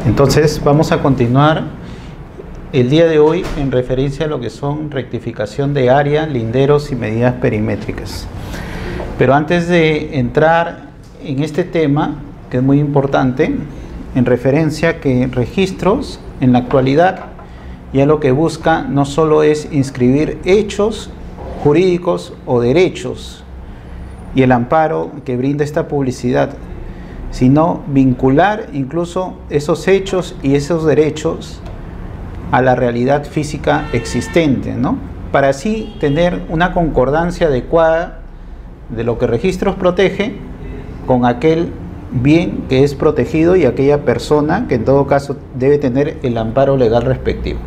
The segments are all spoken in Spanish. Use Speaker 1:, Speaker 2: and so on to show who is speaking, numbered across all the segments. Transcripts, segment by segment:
Speaker 1: Entonces vamos a continuar el día de hoy en referencia a lo que son rectificación de área, linderos y medidas perimétricas. Pero antes de entrar en este tema, que es muy importante, en referencia a que registros en la actualidad ya lo que busca no solo es inscribir hechos jurídicos o derechos y el amparo que brinda esta publicidad, sino vincular incluso esos hechos y esos derechos a la realidad física existente, ¿no? Para así tener una concordancia adecuada de lo que registros protege con aquel bien que es protegido y aquella persona que en todo caso debe tener el amparo legal respectivo.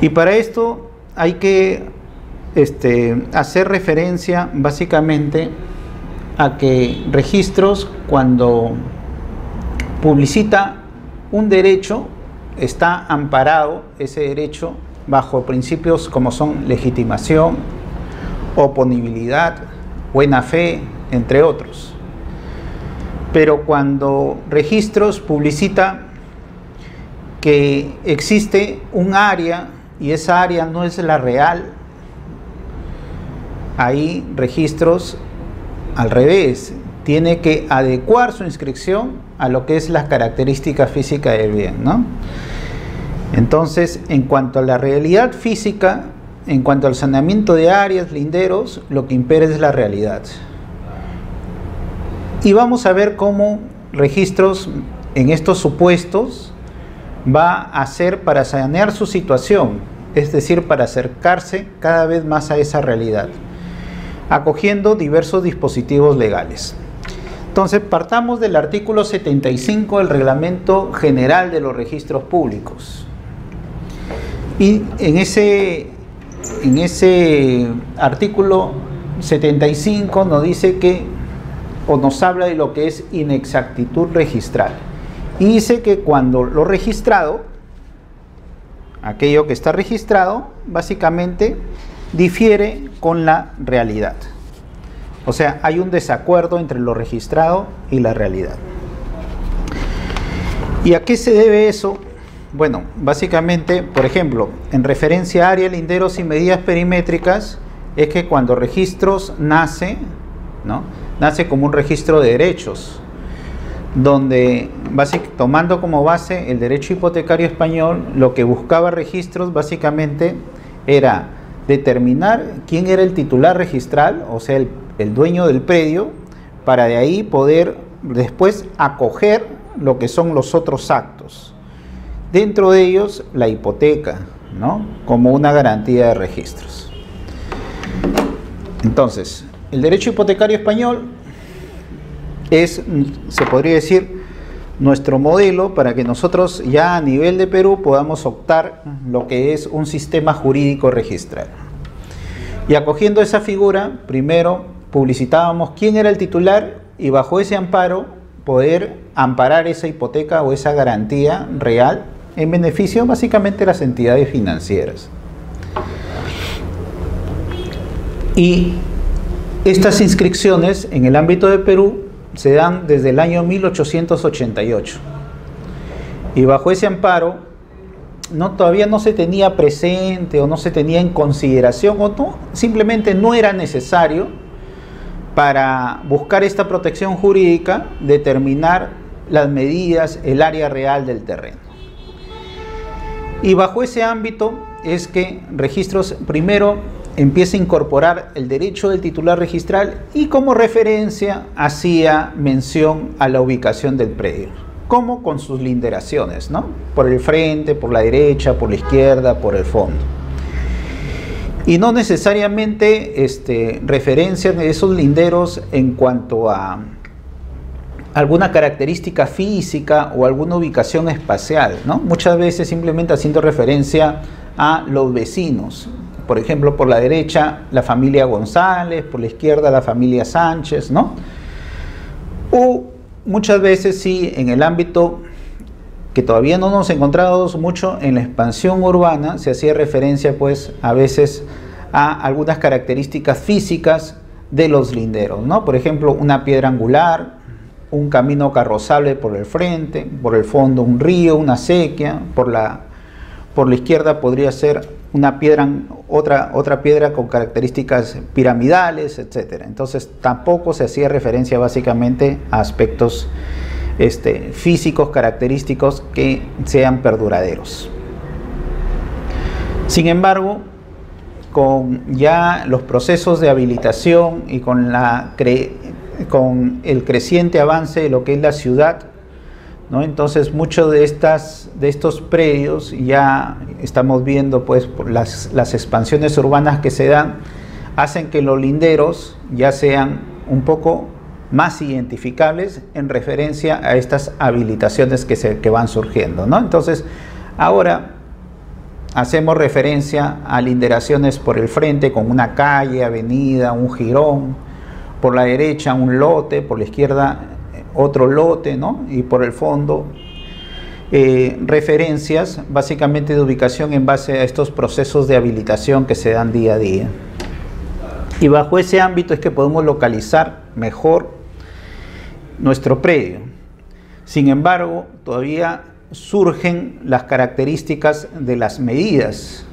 Speaker 1: Y para esto hay que hacer referencia básicamente a que registros, cuando publicita un derecho, está amparado ese derecho bajo principios como son legitimación, oponibilidad, buena fe, entre otros. Pero cuando registros publicita que existe un área y esa área no es la real, ahí registros al revés, tiene que adecuar su inscripción a lo que es la característica física del bien, ¿no? Entonces, en cuanto a la realidad física, en cuanto al saneamiento de áreas, linderos, lo que impera es la realidad. Y vamos a ver cómo registros en estos supuestos va a hacer para sanear su situación, es decir, para acercarse cada vez más a esa realidad, acogiendo diversos dispositivos legales. Entonces, partamos del artículo 75 del Reglamento General de los Registros Públicos. Y en ese artículo 75 nos dice que, o nos habla de lo que es inexactitud registral. Y dice que cuando lo registrado, aquello que está registrado, básicamente difiere con la realidad. O sea, hay un desacuerdo entre lo registrado y la realidad. ¿Y a qué se debe eso? Bueno, básicamente, por ejemplo, en referencia a área, linderos y medidas perimétricas, es que cuando registros nace, ¿no? Nace como un registro de derechos, donde tomando como base el derecho hipotecario español, lo que buscaba registros básicamente era determinar quién era el titular registral, o sea, el dueño del predio, para de ahí poder después acoger lo que son los otros actos. Dentro de ellos, la hipoteca, ¿no? Como una garantía de registros. Entonces, el derecho hipotecario español es, se podría decir, nuestro modelo para que nosotros ya a nivel de Perú podamos optar lo que es un sistema jurídico registral. Y acogiendo esa figura, primero publicitábamos quién era el titular y bajo ese amparo poder amparar esa hipoteca o esa garantía real en beneficio básicamente de las entidades financieras. Y estas inscripciones en el ámbito de Perú se dan desde el año 1888. Y bajo ese amparo todavía no se tenía presente o no se tenía en consideración o no, simplemente no era necesario para buscar esta protección jurídica determinar las medidas, el área real del terreno. Y bajo ese ámbito es que registros primero empieza a incorporar el derecho del titular registral y como referencia hacía mención a la ubicación del predio, como con sus linderaciones, ¿no? Por el frente, por la derecha, por la izquierda, por el fondo. Y no necesariamente referencias de esos linderos en cuanto a alguna característica física o alguna ubicación espacial, ¿no? Muchas veces simplemente haciendo referencia a los vecinos. Por ejemplo, por la derecha la familia González, por la izquierda la familia Sánchez, ¿no? O muchas veces sí, en el ámbito que todavía no nos encontramos mucho en la expansión urbana, se hacía referencia pues a veces a algunas características físicas de los linderos, ¿no? Por ejemplo, una piedra angular, un camino carrozable por el frente, por el fondo un río, una acequia, por la izquierda podría ser una piedra, otra piedra con características piramidales, etc. Entonces tampoco se hacía referencia básicamente a aspectos físicos, característicos que sean perduraderos. Sin embargo, con ya los procesos de habilitación y con el creciente avance de lo que es la ciudad, ¿no? Entonces muchos de estos predios ya estamos viendo, pues, por las expansiones urbanas que se dan, hacen que los linderos ya sean un poco más identificables en referencia a estas habilitaciones que van surgiendo, ¿no? Entonces ahora hacemos referencia a linderaciones por el frente con una calle, avenida, un jirón, por la derecha un lote, por la izquierda otro lote, ¿no? Y por el fondo referencias básicamente de ubicación en base a estos procesos de habilitación que se dan día a día. Y bajo ese ámbito es que podemos localizar mejor nuestro predio. Sin embargo, todavía surgen las características de las medidas.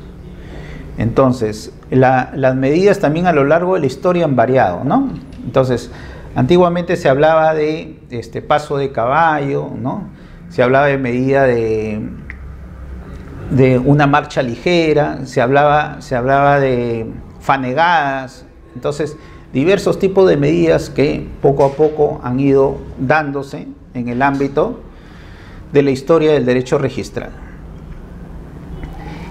Speaker 1: Entonces, las medidas también a lo largo de la historia han variado, ¿no? Entonces, antiguamente se hablaba de paso de caballo, ¿no? Se hablaba de medida de una marcha ligera, se hablaba de fanegadas. Entonces, diversos tipos de medidas que poco a poco han ido dándose en el ámbito de la historia del derecho registral.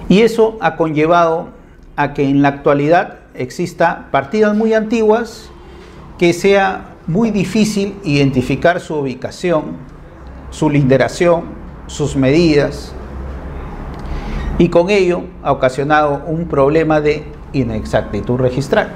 Speaker 1: Y eso ha conllevado a que en la actualidad exista partidas muy antiguas que sea muy difícil identificar su ubicación, su linderación, sus medidas, y con ello ha ocasionado un problema de inexactitud registral.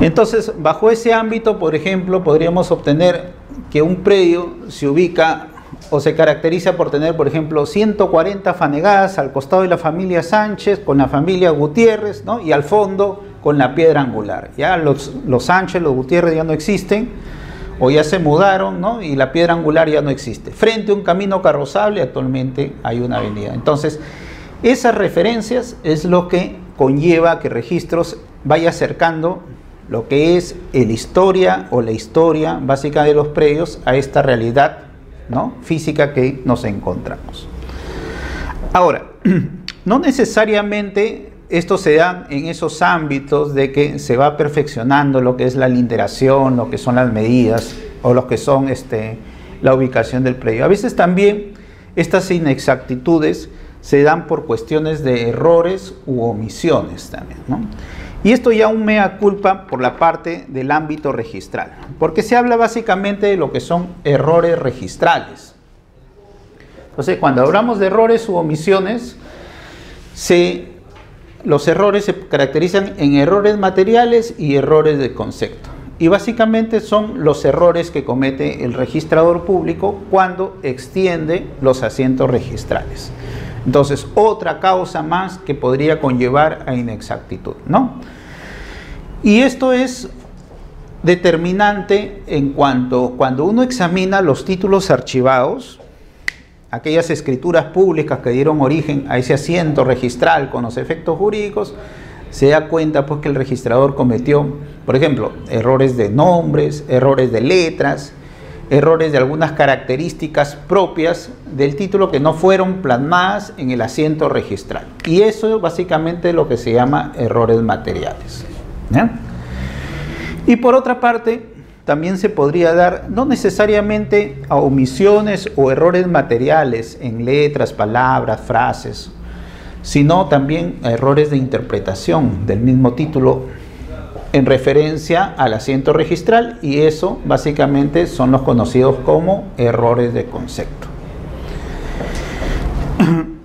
Speaker 1: Entonces, bajo ese ámbito, por ejemplo, podríamos obtener que un predio se ubica o se caracteriza por tener, por ejemplo, 140 fanegadas al costado de la familia Sánchez con la familia Gutiérrez, ¿no? Y al fondo con la piedra angular. Ya los Sánchez, los Gutiérrez ya no existen o ya se mudaron, ¿no? Y la piedra angular ya no existe. Frente a un camino carrozable actualmente hay una avenida. Entonces, esas referencias es lo que conlleva que Registros vaya acercando lo que es la historia básica de los predios a esta realidad, ¿no? Física que nos encontramos. Ahora, no necesariamente esto se da en esos ámbitos de que se va perfeccionando lo que es la linderación, lo que son las medidas o lo que son la ubicación del predio. A veces también estas inexactitudes se dan por cuestiones de errores u omisiones también, ¿no? Y esto ya un mea culpa por la parte del ámbito registral, porque se habla básicamente de lo que son errores registrales. Entonces, cuando hablamos de errores u omisiones, los errores se caracterizan en errores materiales y errores de concepto. Y básicamente son los errores que comete el registrador público cuando extiende los asientos registrales. Entonces, otra causa más que podría conllevar a inexactitud, ¿no? Y esto es determinante en cuanto cuando uno examina los títulos archivados, aquellas escrituras públicas que dieron origen a ese asiento registral con los efectos jurídicos, se da cuenta pues que el registrador cometió, por ejemplo, errores de nombres, errores de letras, errores de algunas características propias del título que no fueron plasmadas en el asiento registral. Y eso es básicamente lo que se llama errores materiales, ¿ya? Y por otra parte, también se podría dar, no necesariamente a omisiones o errores materiales en letras, palabras, frases, sino también a errores de interpretación del mismo título en referencia al asiento registral, y eso básicamente son los conocidos como errores de concepto.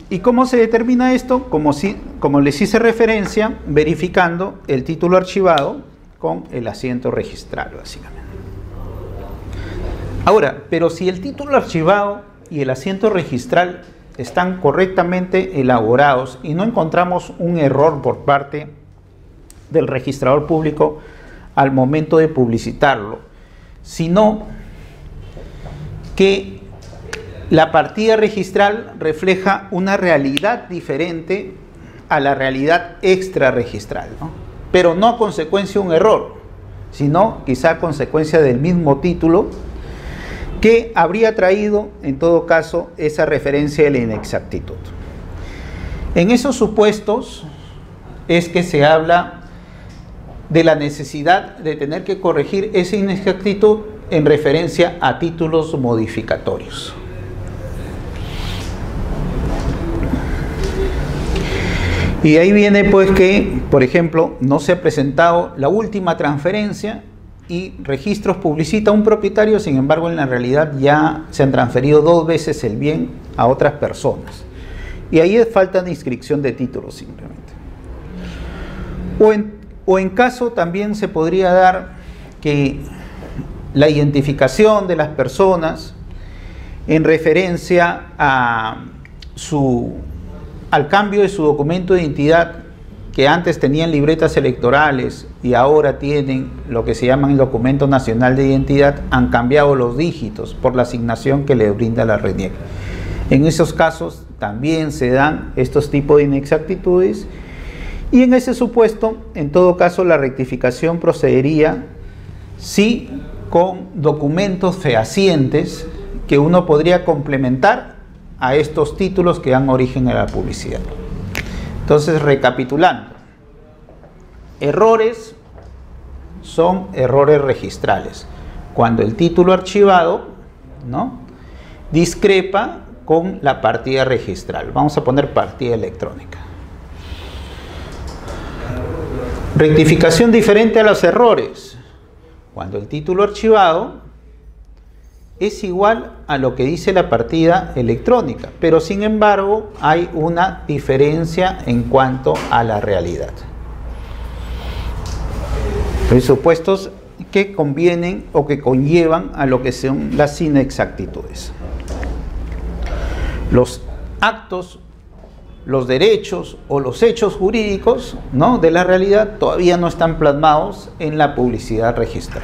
Speaker 1: ¿Y cómo se determina esto? Como les hice referencia, verificando el título archivado con el asiento registral, básicamente. Ahora, pero si el título archivado y el asiento registral están correctamente elaborados y no encontramos un error por parte del registrador público al momento de publicitarlo, sino que la partida registral refleja una realidad diferente a la realidad extrarregistral, ¿no? Pero no a consecuencia de un error, sino quizá a consecuencia del mismo título que habría traído, en todo caso, esa referencia de la inexactitud. En esos supuestos es que se habla de la necesidad de tener que corregir esa inexactitud en referencia a títulos modificatorios. Y ahí viene pues que, por ejemplo, no se ha presentado la última transferencia y Registros publicita a un propietario, sin embargo en la realidad ya se han transferido 2 veces el bien a otras personas. Y ahí es falta de inscripción de títulos simplemente. O en caso también se podría dar que la identificación de las personas en referencia a al cambio de su documento de identidad, que antes tenían libretas electorales y ahora tienen lo que se llama el documento nacional de identidad, han cambiado los dígitos por la asignación que le brinda la RENIEC. En esos casos también se dan estos tipos de inexactitudes y en ese supuesto, en todo caso, la rectificación procedería sí con documentos fehacientes que uno podría complementar a estos títulos que dan origen a la publicidad. Entonces, recapitulando, errores son errores registrales cuando el título archivado, ¿no?, discrepa con la partida registral. Vamos a poner partida electrónica. Rectificación diferente a los errores cuando el título archivado es igual a lo que dice la partida electrónica, pero sin embargo hay una diferencia en cuanto a la realidad. Presupuestos que convienen o que conllevan a lo que son las inexactitudes. Los actos, los derechos o los hechos jurídicos, ¿no?, de la realidad todavía no están plasmados en la publicidad registral.